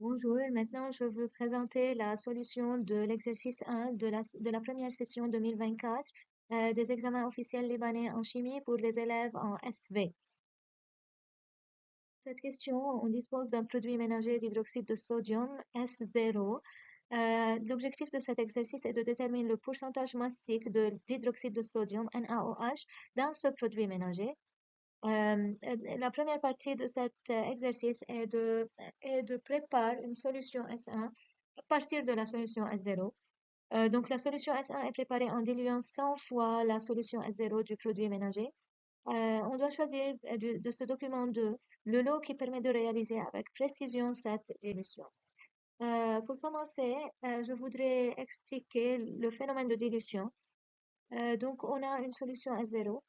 Bonjour, maintenant je veux présenter la solution de l'exercice 1 de la première session 2024 des examens officiels libanais en chimie pour les élèves en SV. Cette question, on dispose d'un produit ménager d'hydroxyde de sodium S0. L'objectif de cet exercice est de déterminer le pourcentage massique d'hydroxyde de sodium NaOH dans ce produit ménager. La première partie de cet exercice est de préparer une solution S1 à partir de la solution S0. Donc, la solution S1 est préparée en diluant 100 fois la solution S0 du produit ménager. On doit choisir de ce document 2 le lot qui permet de réaliser avec précision cette dilution. Pour commencer, je voudrais expliquer le phénomène de dilution. Donc, on a une solution S0.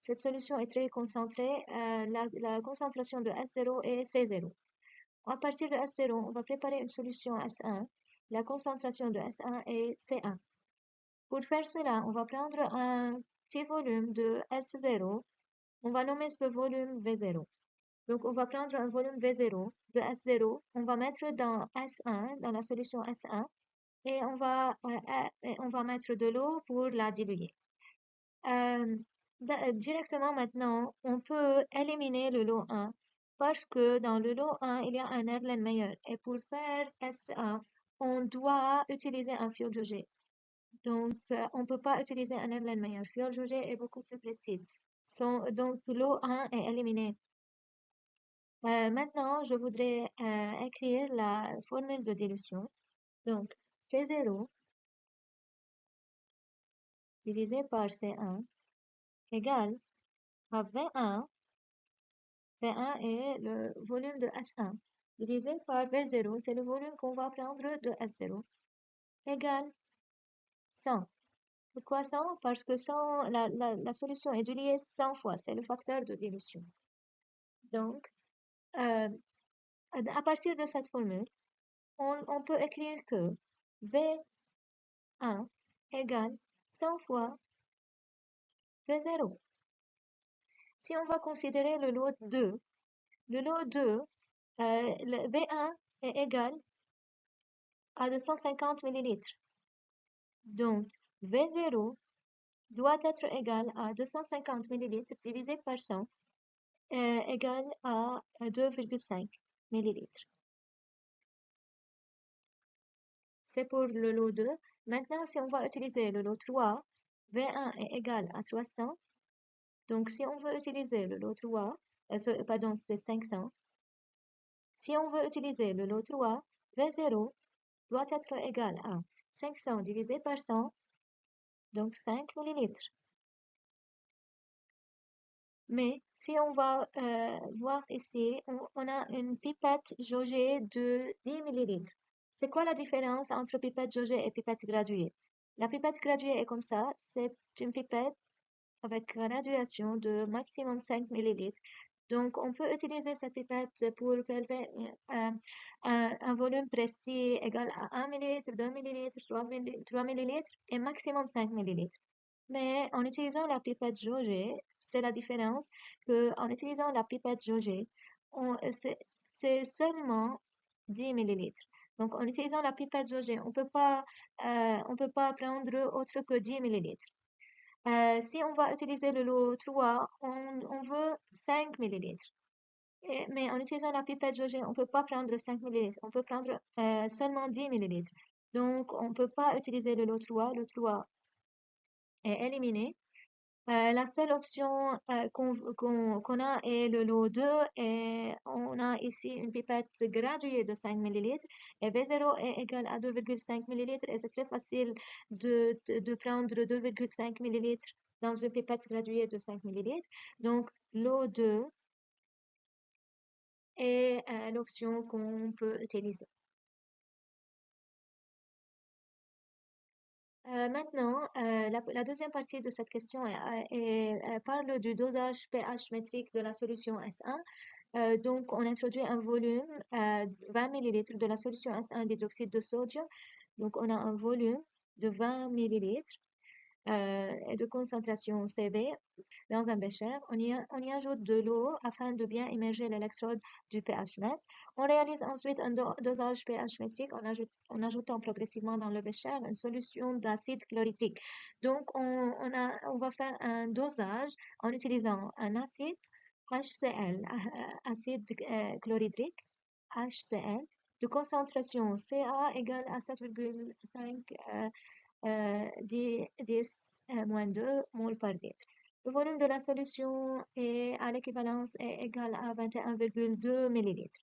Cette solution est très concentrée. La concentration de S0 est C0. À partir de S0, on va préparer une solution S1. La concentration de S1 est C1. Pour faire cela, on va prendre un petit volume de S0. On va nommer ce volume V0. Donc, on va prendre un volume V0 de S0. On va mettre dans S1, dans la solution S1, et on va mettre de l'eau pour la diluer. Euh, Directement maintenant, on peut éliminer le lot 1 parce que dans le lot 1, il y a un Erlenmeyer. Et pour faire S1, on doit utiliser un fiole jaugé. Donc, on ne peut pas utiliser un Erlenmeyer. Fiole jaugé est beaucoup plus précise. Donc, l'eau 1 est éliminé. Maintenant, je voudrais écrire la formule de dilution. Donc, C0 divisé par C1 égale à V1. V1 est le volume de S1 divisé par V0, c'est le volume qu'on va prendre de S0, égale 100. Pourquoi 100? Parce que 100, la solution est diluée 100 fois, c'est le facteur de dilution. Donc, à partir de cette formule, on peut écrire que V1 égale 100 fois V0. Si on va considérer le lot 2, le lot 2, le V1 est égal à 250 millilitres. Donc, V0 doit être égal à 250 millilitres divisé par 100 égal à 2,5 millilitres. C'est pour le lot 2. Maintenant, si on va utiliser le lot 3, V1 est égal à 300. Donc, si on veut utiliser le lot 3, pardon, c'est 500. Si on veut utiliser le lot 3, V0 doit être égal à 500 divisé par 100, donc 5 millilitres. Mais si on va voir ici, on a une pipette jaugée de 10 millilitres. C'est quoi la différence entre pipette jaugée et pipette graduée? La pipette graduée est comme ça, c'est une pipette avec graduation de maximum 5 millilitres. Donc, on peut utiliser cette pipette pour prélever un volume précis égal à 1 millilitre, 2 millilitres, 3 millilitres et maximum 5 millilitres. Mais en utilisant la pipette jaugée, c'est la différence que en utilisant la pipette jaugée, c'est seulement 10 millilitres. Donc, en utilisant la pipette jaugée, on peut pas prendre autre que 10 millilitres. Si on va utiliser le lot 3, on veut 5 millilitres. Mais en utilisant la pipette jaugée, on ne peut pas prendre 5 millilitres. On peut prendre seulement 10 millilitres. Donc, on ne peut pas utiliser le lot 3. Le 3 est éliminé. La seule option qu'on a est le lot 2 et on a ici une pipette graduée de 5 millilitres et V0 est égal à 2,5 millilitres et c'est très facile de prendre 2,5 millilitres dans une pipette graduée de 5 millilitres. Donc, l'eau 2 est l'option qu'on peut utiliser. Maintenant, la deuxième partie de cette question parle du dosage pH métrique de la solution S1. Donc, on introduit un volume 20 millilitres de la solution S1 d'hydroxyde de sodium. Donc, on a un volume de 20 millilitres. et de concentration Cb dans un bécher. On y ajoute de l'eau afin de bien immerger l'électrode du pH mètre. On réalise ensuite un dosage pH métrique en ajoutant progressivement dans le bécher une solution d'acide chlorhydrique. Donc, on va faire un dosage en utilisant un acide HCl, acide chlorhydrique, HCl, de concentration Ca égale à 7,5 10-2 moles par litre. Le volume de la solution est à l'équivalence est égal à 21,2 millilitres.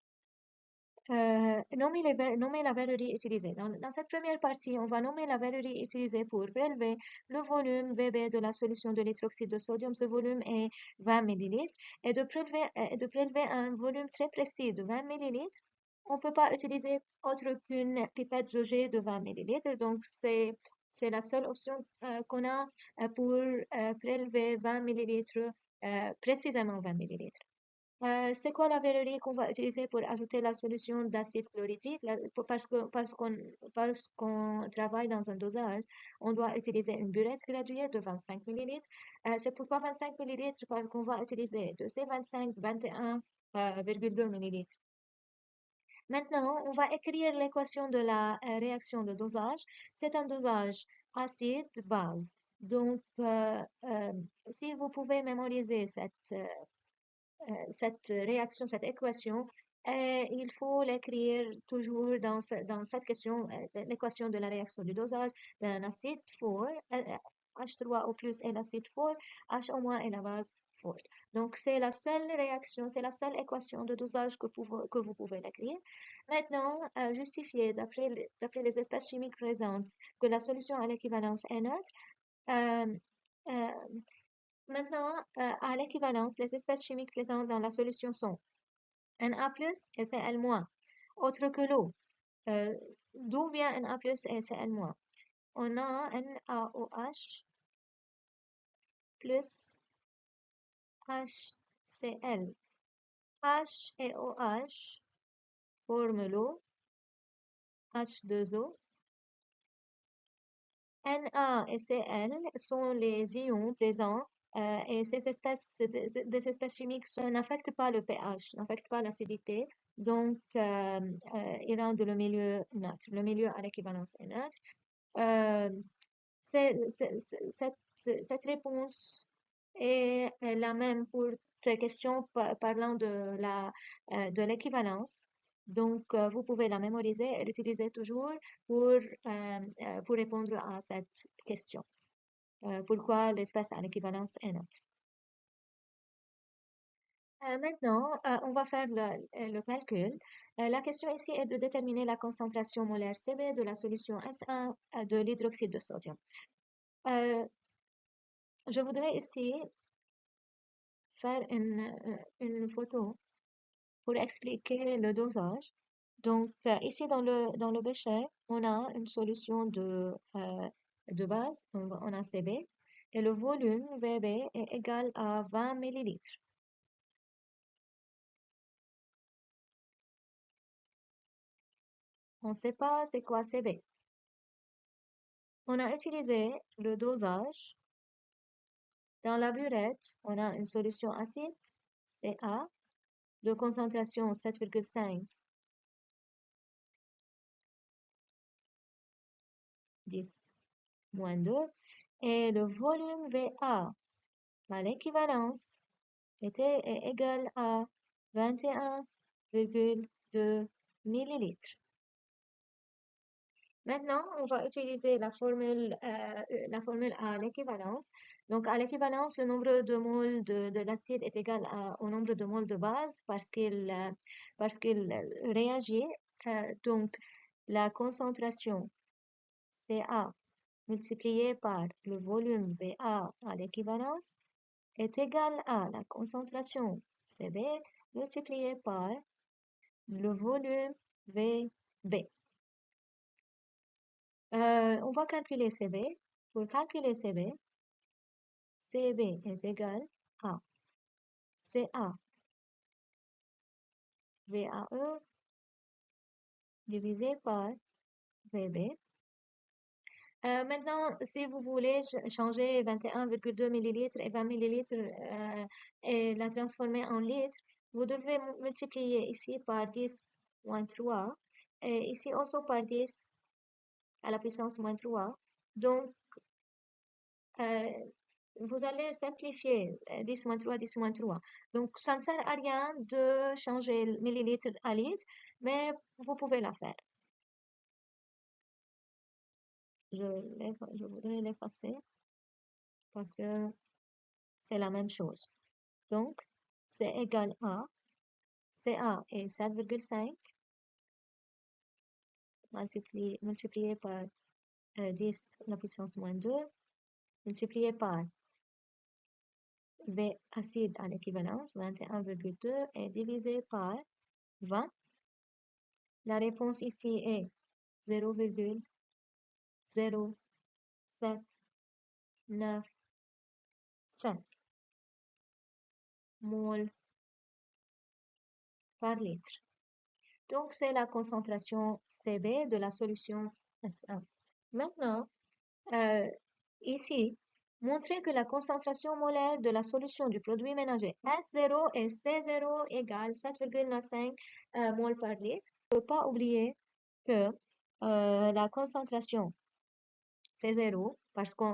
Nommer la verrerie utilisée. Dans cette première partie, on va nommer la verrerie utilisée pour prélever le volume VB de la solution de l'hydroxyde de sodium. Ce volume est 20 millilitres. Et de prélever un volume très précis de 20 millilitres, on ne peut pas utiliser autre qu'une pipette jaugée de 20 millilitres. Donc, c'est la seule option qu'on a pour prélever 20 millilitres, précisément 20 millilitres. C'est quoi la verrerie qu'on va utiliser pour ajouter la solution d'acide chlorhydrique? Parce qu'on travaille dans un dosage, on doit utiliser une burette graduée de 25 millilitres. C'est pourquoi 25 millilitres parce qu'on va utiliser de ces 25, 21,2 millilitres. Maintenant, on va écrire l'équation de la réaction de dosage. C'est un dosage acide-base. Donc, si vous pouvez mémoriser cette réaction, cette équation, il faut l'écrire toujours dans cette question, l'équation de la réaction du dosage d'un acide fort, H3O plus est l'acide fort, HO moins est la base forte. Donc, c'est la seule réaction, c'est la seule équation de dosage que vous pouvez l'écrire. Maintenant, justifier d'après les espèces chimiques présentes que la solution à l'équivalence est neutre. Euh, euh, Maintenant, à l'équivalence, les espèces chimiques présentes dans la solution sont Na+, et Cl-. Autre que l'eau. D'où vient Na+ et Cl-? On a NaOH plus HCl. H et OH forment l'eau, H2O. Na et Cl sont les ions présents et des espèces chimiques n'affectent pas le pH, n'affectent pas l'acidité, donc ils rendent le milieu neutre. Le milieu à l'équivalence est neutre. Euh, cette réponse est la même pour tes questions parlant de l'équivalence. Donc, vous pouvez la mémoriser et l'utiliser toujours pour répondre à cette question. Pourquoi l'espèce à l'équivalence est neutre? Maintenant, on va faire le calcul. La question ici est de déterminer la concentration molaire Cb de la solution S1 de l'hydroxyde de sodium. Je voudrais ici faire une photo pour expliquer le dosage. Donc, ici dans le bécher, on a une solution de base, on a Cb, et le volume Vb est égal à 20 millilitres. On ne sait pas c'est quoi Cb. On a utilisé le dosage. Dans la burette, on a une solution acide, Ca, de concentration 7,5, 10 moins 2, et le volume Va à l'équivalence est égal à 21,2 millilitres. Maintenant, on va utiliser la formule à l'équivalence. Donc, à l'équivalence, le nombre de moles de l'acide est égal au nombre de moles de base parce qu'il réagit. Donc, la concentration Ca multipliée par le volume Va à l'équivalence est égal à la concentration Cb multipliée par le volume Vb. On va calculer Cb. Pour calculer Cb, Cb est égal à Ca VAE divisé par Vb. Maintenant, si vous voulez changer 21,2 millilitres et 20 millilitres et la transformer en litres, vous devez multiplier ici par 10-3 et ici aussi par 10 à la puissance -3. Donc, euh, vous allez simplifier 10-3, 10-3. Donc, ça ne sert à rien de changer le millilitre à litre, mais vous pouvez la faire. Je voudrais l'effacer parce que c'est la même chose. Donc, c'est égal à CA est 7,5 multiplié par 10 à la puissance -2 multiplié par V acide à l'équivalence 21,2 et divisé par 20. La réponse ici est 0,0795 mol par litre. Donc, c'est la concentration Cb de la solution S1. Maintenant, ici, montrer que la concentration molaire de la solution du produit ménager S0 et C0 égale 7,95 mol par litre. Il ne faut pas oublier que la concentration C0, parce que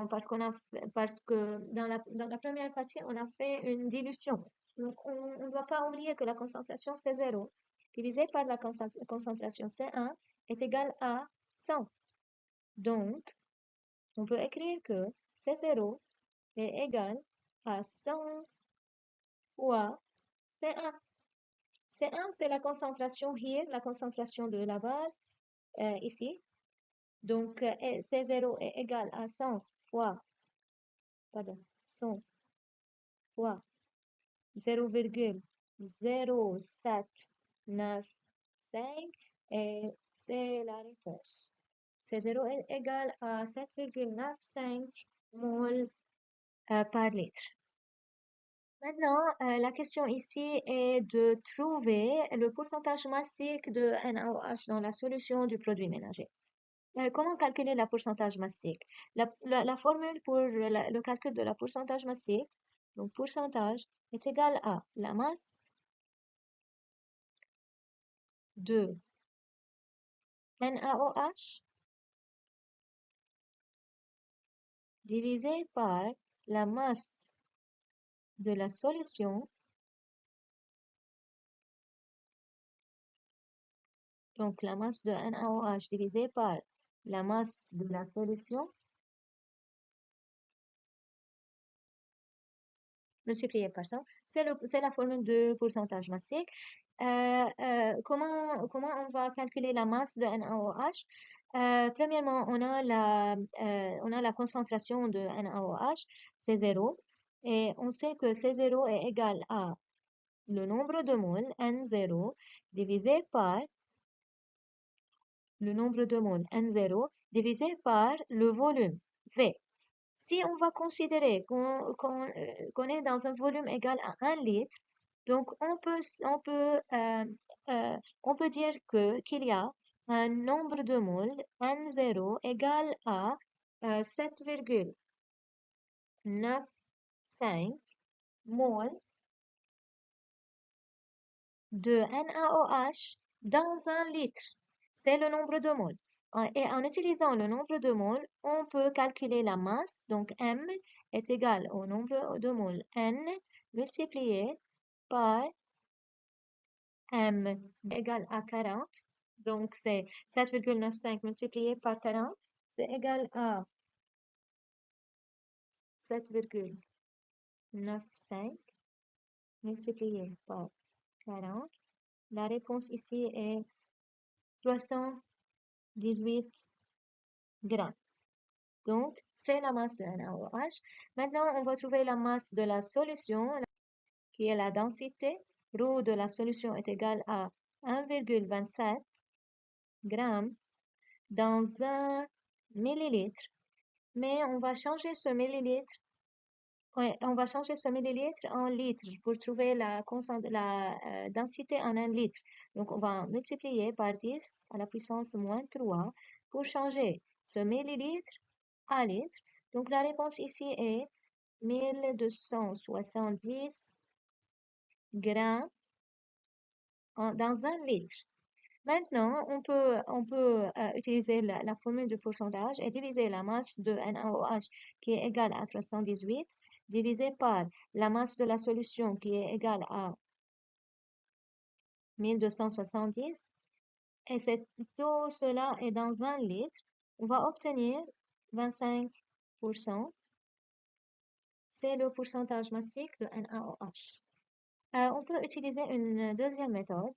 dans la première partie, on a fait une dilution. Donc, on ne doit pas oublier que la concentration C0 divisée par la concentration C1 est égale à 100. Donc, on peut écrire que C0 est égal à 100 fois C1. C1, c'est la concentration here, la concentration de la base ici. Donc, C0 est égal à 100 fois 0,0795 et c'est la réponse. C0 est égal à 7,95 mol par litre. Maintenant, la question ici est de trouver le pourcentage massique de NaOH dans la solution du produit ménager. Comment calculer la pourcentage massique? La formule pour le calcul de la pourcentage massique, donc pourcentage, est égal à la masse de NaOH divisé par la masse de la solution. Donc, la masse de NaOH divisé par la masse de la solution multiplié par ça. C'est la formule de pourcentage massique. Comment on va calculer la masse de NaOH? Premièrement, on a la concentration de NaOH, c'est 0. Et on sait que C0 est égal à le nombre de moles, N0, divisé par le nombre de moles, N0, divisé par le volume, V. Si on va considérer qu'on est dans un volume égal à 1 litre, donc on peut dire qu'il y a un nombre de moles, N0, égal à 7,95 moles de NaOH dans 1 litre. C'est le nombre de moles. Et en utilisant le nombre de moles, on peut calculer la masse. Donc, M est égal au nombre de moles N multiplié par M égal à 40. Donc, c'est 7,95 multiplié par 40. C'est égal à 7,95 multiplié par 40. La réponse ici est 318 grammes. Donc, c'est la masse de NaOH. Maintenant, on va trouver la masse de la solution, qui est la densité. Rho de la solution est égal à 1,27 grammes dans 1 millilitre. Mais on va changer ce millilitre. On va changer ce millilitre en litre pour trouver la densité en 1 litre. Donc, on va multiplier par 10 à la puissance -3 pour changer ce millilitre à litre. Donc la réponse ici est 1270 grammes dans un litre. Maintenant, on peut utiliser la formule de pourcentage et diviser la masse de NaOH qui est égale à 318 divisé par la masse de la solution qui est égale à 1270. Et tout cela est dans un litre. On va obtenir 25%. C'est le pourcentage massique de NaOH. On peut utiliser une deuxième méthode.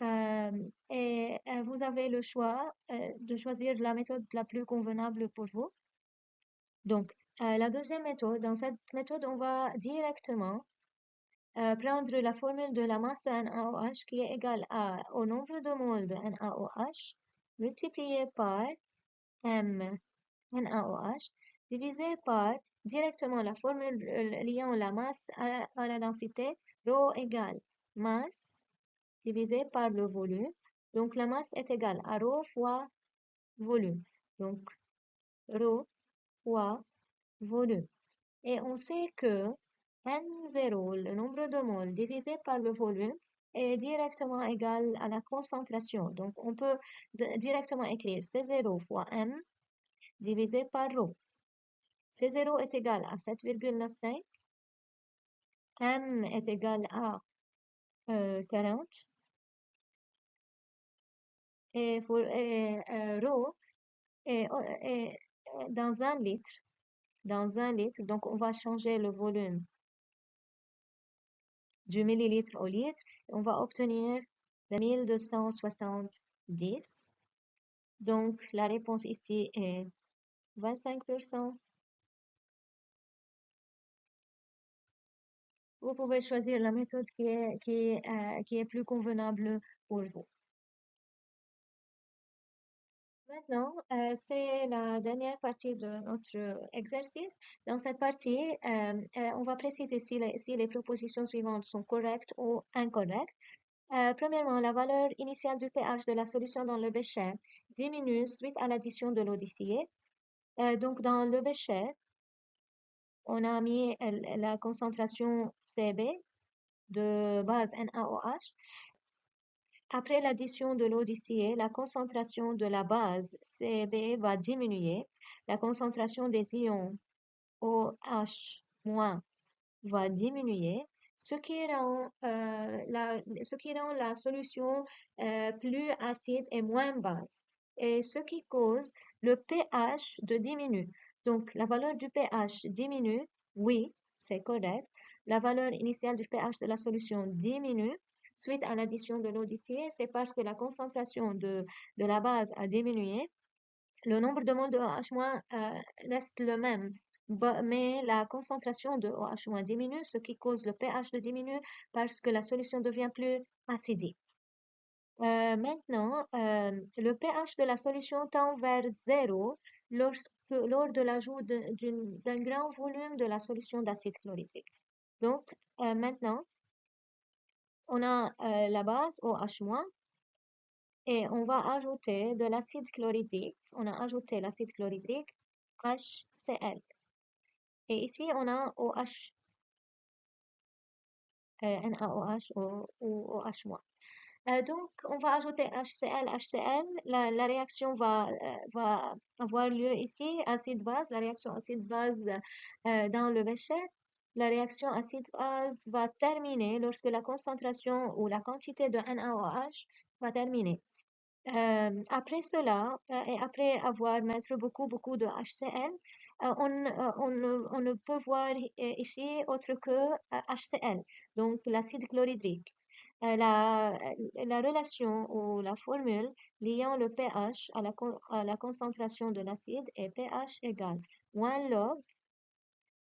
Vous avez le choix de choisir la méthode la plus convenable pour vous. Donc, la deuxième méthode, dans cette méthode, on va directement prendre la formule de la masse de NaOH qui est égale au nombre de moles de NaOH multiplié par M NaOH divisé par directement la formule liant la masse à la densité, ρ égale masse divisé par le volume. Donc, la masse est égale à ρ fois volume. Donc, ρ fois volume. Et on sait que N0, le nombre de moles divisé par le volume, est directement égal à la concentration. Donc, on peut directement écrire C0 fois M divisé par ρ. C0 est égal à 7,95. M est égal à 40. Et ρ est dans un litre. Dans un litre, donc on va changer le volume du millilitre au litre. On va obtenir 1270. Donc la réponse ici est 25%. Vous pouvez choisir la méthode qui est plus convenable pour vous. Maintenant, c'est la dernière partie de notre exercice. Dans cette partie, on va préciser si les propositions suivantes sont correctes ou incorrectes. Premièrement, la valeur initiale du pH de la solution dans le bécher diminue suite à l'addition de l'eau distillée. Donc, dans le bécher, on a mis la concentration Cb de base NaOH. Après l'addition de l'eau distillée, la concentration de la base Cb va diminuer. La concentration des ions OH- va diminuer, ce qui rend la solution plus acide et moins basse, et ce qui cause le pH de diminuer. Donc, la valeur du pH diminue, oui, c'est correct. La valeur initiale du pH de la solution diminue suite à l'addition de l'eau distillée, c'est parce que la concentration de la base a diminué. Le nombre de moles de OH- reste le même, mais la concentration de OH- diminue, ce qui cause le pH de diminuer parce que la solution devient plus acidique. Maintenant, le pH de la solution tend vers 0 lors de l'ajout d'un grand volume de la solution d'acide chlorhydrique. Donc, maintenant, on a la base OH- et on va ajouter de l'acide chlorhydrique. On a ajouté l'acide chlorhydrique HCl. Et ici, on a OH, NaOH ou OH-. Donc, on va ajouter HCl, HCl. La réaction va avoir lieu ici, acide-base, la réaction acide-base dans le bécher. La réaction acide-base va terminer lorsque la concentration ou la quantité de NaOH va terminer. Après cela, et après avoir mis beaucoup de HCl, on ne peut voir ici autre que HCl, donc l'acide chlorhydrique. La relation ou la formule liant le pH à la concentration de l'acide est pH égale moins log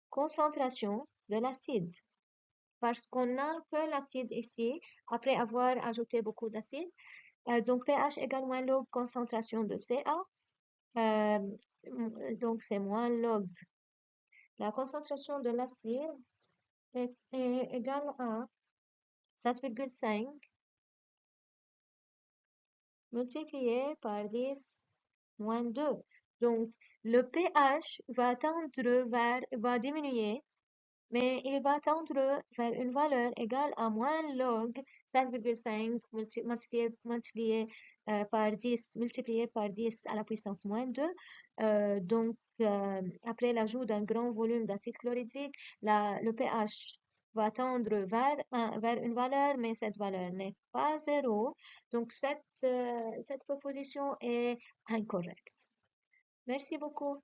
concentration de l'acide. Parce qu'on n'a que l'acide ici, après avoir ajouté beaucoup d'acide. Donc, pH égale moins log concentration de Ca. Donc, c'est moins log. La concentration de l'acide est égale à 7,5 multiplié par 10 moins 2. Donc, le pH va diminuer, mais il va tendre vers une valeur égale à moins log 7,5 par 10, multiplié par 10 à la puissance moins 2. Après l'ajout d'un grand volume d'acide chlorhydrique, le pH va tendre vers une valeur, mais cette valeur n'est pas zéro. Donc, cette proposition est incorrecte. Merci beaucoup.